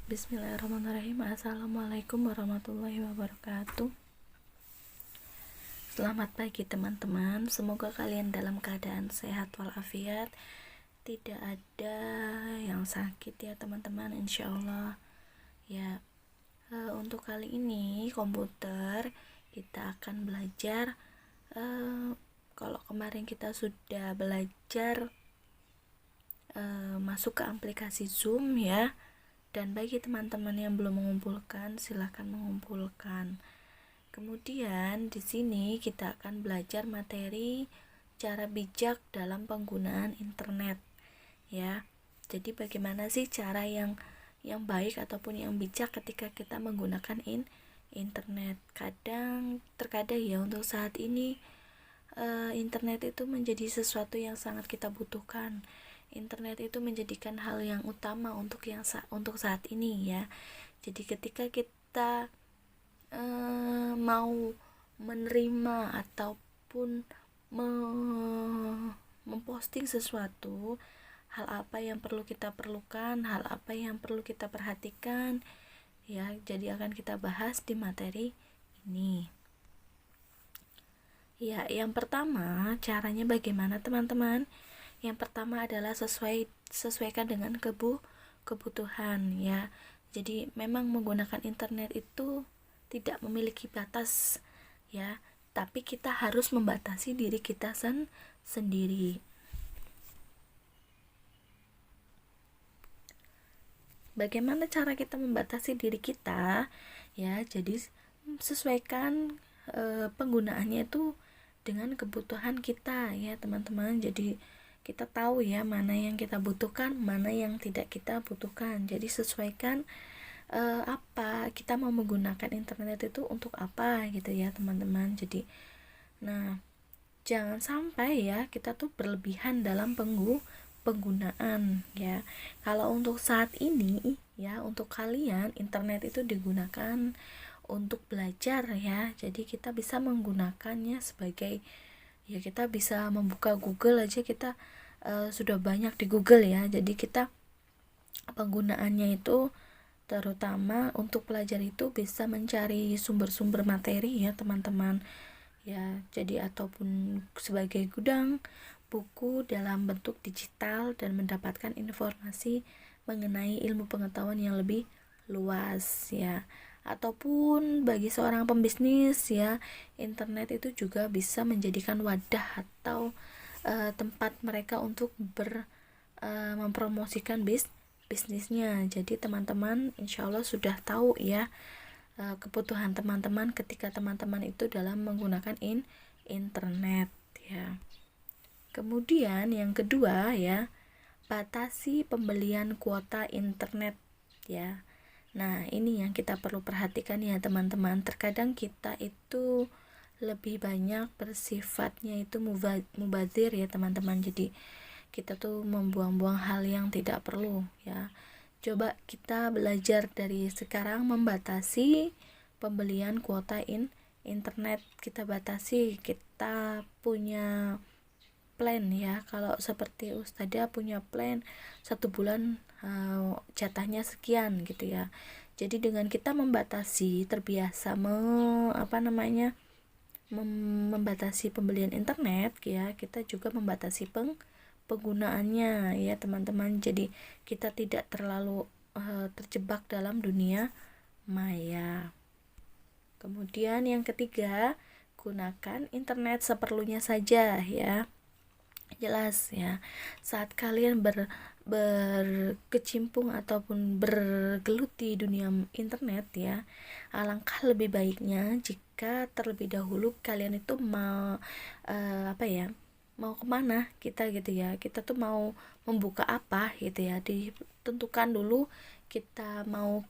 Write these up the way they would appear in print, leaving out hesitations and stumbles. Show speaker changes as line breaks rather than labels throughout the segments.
Bismillahirrahmanirrahim. Assalamualaikum warahmatullahi wabarakatuh. Selamat pagi teman-teman. Semoga kalian dalam keadaan sehat walafiat, tidak ada yang sakit ya teman-teman, insya Allah ya. Untuk kali ini komputer kita akan belajar. Kalau kemarin kita sudah belajar masuk ke aplikasi Zoom ya. Dan bagi teman-teman yang belum mengumpulkan, silahkan mengumpulkan. Kemudian di sini kita akan belajar materi cara bijak dalam penggunaan internet ya. Jadi bagaimana sih cara yang baik ataupun yang bijak ketika kita menggunakan internet. Terkadang ya untuk saat ini internet itu menjadi sesuatu yang sangat kita butuhkan. Internet itu menjadikan hal yang utama untuk saat ini ya. Jadi ketika kita mau menerima ataupun memposting sesuatu, hal apa yang perlu kita perlukan, hal apa yang perlu kita perhatikan ya. Jadi akan kita bahas di materi ini. Ya, yang pertama caranya bagaimana teman-teman? Yang pertama adalah sesuaikan dengan kebutuhan ya. Jadi memang menggunakan internet itu tidak memiliki batas ya, tapi kita harus membatasi diri kita sendiri. Bagaimana cara kita membatasi diri kita ya? Jadi sesuaikan penggunaannya itu dengan kebutuhan kita ya teman-teman. Jadi kita tahu ya mana yang kita butuhkan, mana yang tidak kita butuhkan. Jadi sesuaikan apa kita mau menggunakan internet itu untuk apa gitu ya teman-teman. Jadi jangan sampai ya kita tuh berlebihan dalam penggunaan ya. Kalau untuk saat ini ya, untuk kalian internet itu digunakan untuk belajar ya. Jadi kita bisa menggunakannya sebagai ya, kita bisa membuka Google aja, kita sudah banyak di Google ya. Jadi kita penggunaannya itu terutama untuk pelajar itu bisa mencari sumber-sumber materi ya teman-teman ya. Jadi ataupun sebagai gudang buku dalam bentuk digital dan mendapatkan informasi mengenai ilmu pengetahuan yang lebih luas ya. Ataupun bagi seorang pembisnis ya, internet itu juga bisa menjadikan wadah atau tempat mereka untuk mempromosikan bisnisnya. Jadi teman-teman insya Allah sudah tahu ya kebutuhan teman-teman ketika teman-teman itu dalam menggunakan internet ya. Kemudian yang kedua ya, batasi pembelian kuota internet ya. Nah, ini yang kita perlu perhatikan ya teman-teman. Terkadang kita itu lebih banyak bersifatnya itu mubazir ya teman-teman. Jadi kita tuh membuang-buang hal yang tidak perlu ya. Coba kita belajar dari sekarang membatasi pembelian kuota internet. Kita batasi, kita punya plan ya. Kalau seperti Ustadzah punya plan 1 bulan jatahnya sekian gitu ya. Jadi dengan kita membatasi, terbiasa membatasi pembelian internet ya, kita juga membatasi penggunaannya ya teman-teman. Jadi kita tidak terlalu terjebak dalam dunia maya. Kemudian yang ketiga, gunakan internet seperlunya saja ya. Jelas ya, saat kalian berkecimpung ataupun bergelut di dunia internet ya, alangkah lebih baiknya jika terlebih dahulu kalian itu mau mau kemana kita gitu ya, kita tuh mau membuka apa gitu ya, ditentukan dulu kita mau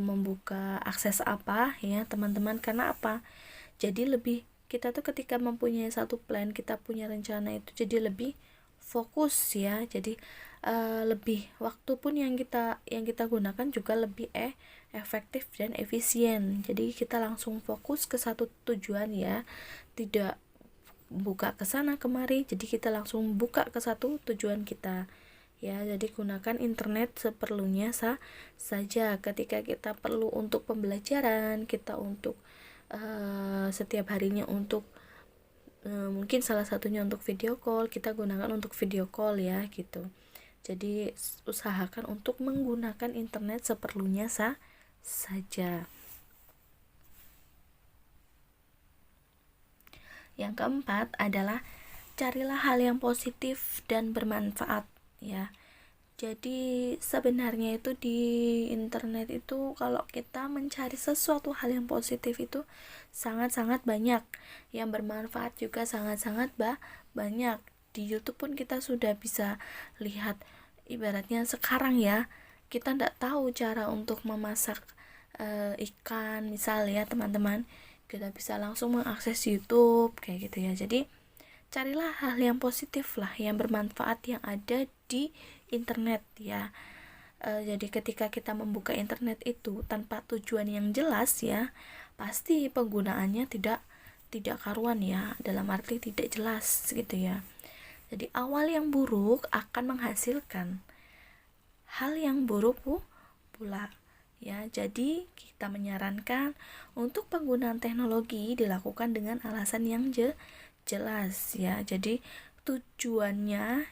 membuka akses apa ya teman-teman. Karena apa? Jadi lebih kita tuh ketika mempunyai satu plan, kita punya rencana itu jadi lebih fokus ya. Jadi lebih waktu pun yang kita gunakan juga lebih efektif dan efisien. Jadi kita langsung fokus ke satu tujuan ya, tidak buka ke sana kemari. Jadi kita langsung buka ke satu tujuan kita ya. Jadi gunakan internet seperlunya saja. Ketika kita perlu untuk pembelajaran, kita untuk setiap harinya untuk mungkin salah satunya untuk video call, kita gunakan untuk video call ya gitu. Jadi usahakan untuk menggunakan internet seperlunya saja. Yang keempat adalah carilah hal yang positif dan bermanfaat ya. Jadi sebenarnya itu di internet itu kalau kita mencari sesuatu hal yang positif itu sangat-sangat banyak, yang bermanfaat juga sangat-sangat banyak. Di YouTube pun kita sudah bisa lihat, ibaratnya sekarang ya, kita tidak tahu cara untuk memasak ikan misal ya teman-teman, kita bisa langsung mengakses YouTube kayak gitu ya. Jadi carilah hal yang positif lah, yang bermanfaat yang ada di internet ya. Jadi ketika kita membuka internet itu tanpa tujuan yang jelas ya, pasti penggunaannya tidak karuan ya, dalam arti tidak jelas gitu ya. Jadi awal yang buruk akan menghasilkan hal yang buruk pula ya. Jadi kita menyarankan untuk penggunaan teknologi dilakukan dengan alasan yang jelas ya. Jadi tujuannya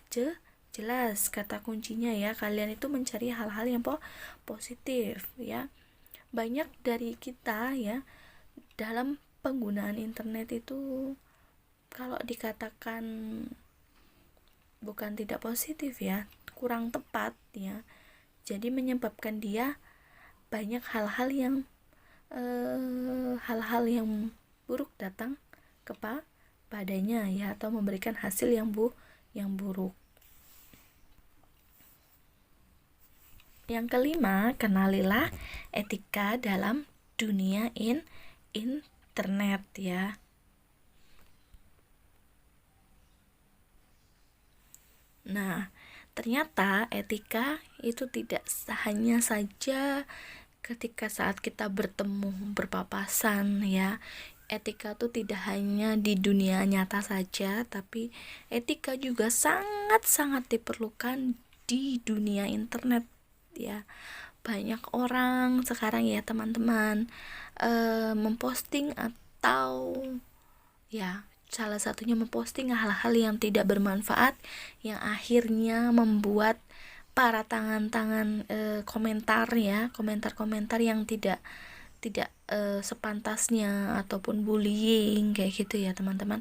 jelas, kata kuncinya ya. Kalian itu mencari hal-hal yang positif ya. Banyak dari kita ya dalam penggunaan internet itu kalau dikatakan bukan tidak positif ya, kurang tepat ya. Jadi menyebabkan dia banyak hal-hal yang buruk datang padanya ya, atau memberikan hasil yang buruk. Yang kelima, kenalilah etika dalam dunia internet ya. Nah, ternyata etika itu tidak hanya saja ketika saat kita bertemu berpapasan ya. Etika itu tidak hanya di dunia nyata saja, tapi etika juga sangat-sangat diperlukan di dunia internet ya. Banyak orang sekarang ya teman-teman memposting atau ya salah satunya memposting hal-hal yang tidak bermanfaat, yang akhirnya membuat para tangan-tangan komentar ya, komentar-komentar yang tidak sepantasnya ataupun bullying kayak gitu ya teman-teman.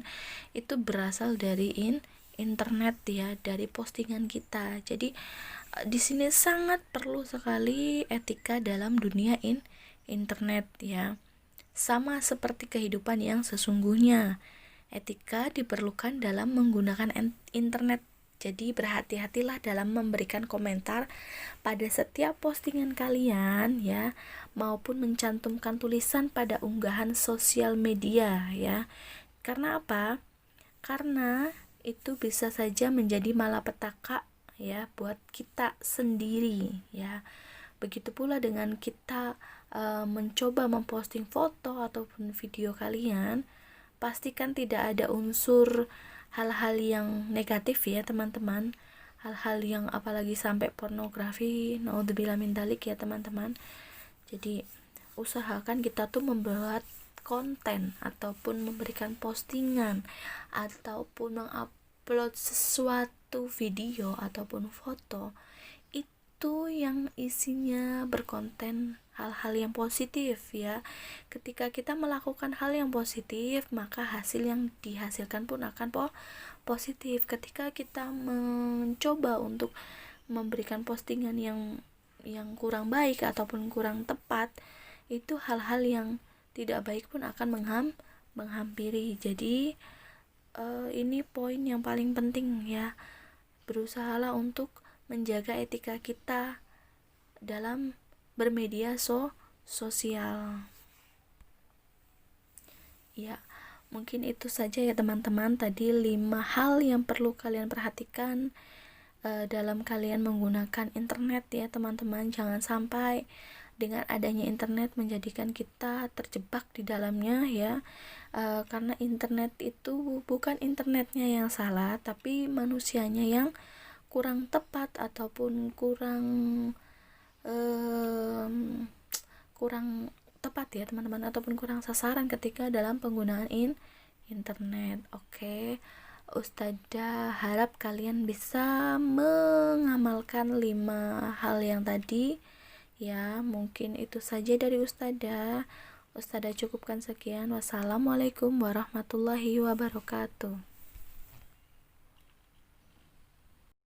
Itu berasal dari internet ya, dari postingan kita. Jadi di sini sangat perlu sekali etika dalam dunia internet ya. Sama seperti kehidupan yang sesungguhnya, etika diperlukan dalam menggunakan internet. Jadi berhati-hatilah dalam memberikan komentar pada setiap postingan kalian ya, maupun mencantumkan tulisan pada unggahan sosial media ya. Karena apa? Karena itu bisa saja menjadi malapetaka ya buat kita sendiri ya. Begitu pula dengan kita mencoba memposting foto ataupun video kalian, pastikan tidak ada unsur hal-hal yang negatif ya teman-teman, hal-hal yang apalagi sampai pornografi, naudzubillah min dzalik ya teman-teman. Jadi usahakan kita tuh membuat konten ataupun memberikan postingan ataupun mengupload sesuatu video ataupun foto itu yang isinya berkonten hal-hal yang positif ya. Ketika kita melakukan hal yang positif, maka hasil yang dihasilkan pun akan positif. Ketika kita mencoba untuk memberikan postingan yang kurang baik ataupun kurang tepat, itu hal-hal yang tidak baik pun akan menghampiri. Jadi ini poin yang paling penting ya. Berusahalah untuk menjaga etika kita dalam bermedia sosial. Ya, mungkin itu saja ya teman-teman. Tadi 5 hal yang perlu kalian perhatikan dalam kalian menggunakan internet ya teman-teman. Jangan sampai dengan adanya internet menjadikan kita terjebak di dalamnya ya. Karena internet itu bukan internetnya yang salah, tapi manusianya yang kurang tepat ataupun kurang tepat ya teman-teman, ataupun kurang sasaran ketika dalam penggunaan internet. Oke, Ustadzah harap kalian bisa mengamalkan 5 hal yang tadi ya. Mungkin itu saja dari Ustadzah cukupkan sekian. Wassalamualaikum warahmatullahi wabarakatuh.